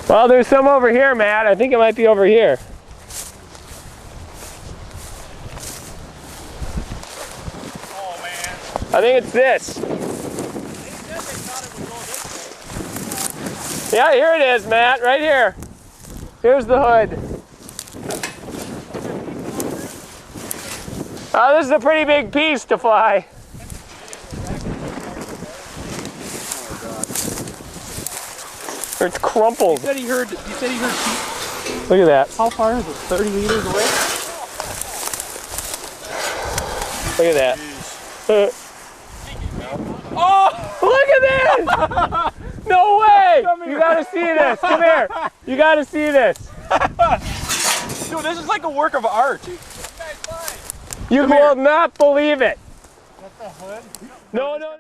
Well, there's some over here, Matt. I think it might be over here. Oh, man. I think it's this. They said they thought it would go this way. Yeah, here it is, Matt. Right here. Here's the hood. Oh, this is a pretty big piece to fly. Or it's crumpled. You said he heard feet. Look at that. How far is it? 30 meters away? Look at that. Oh, look at that! No way! You gotta see this. Come here. You gotta see this. Dude, this is like a work of art. You will not believe it. That's the hood? No, no.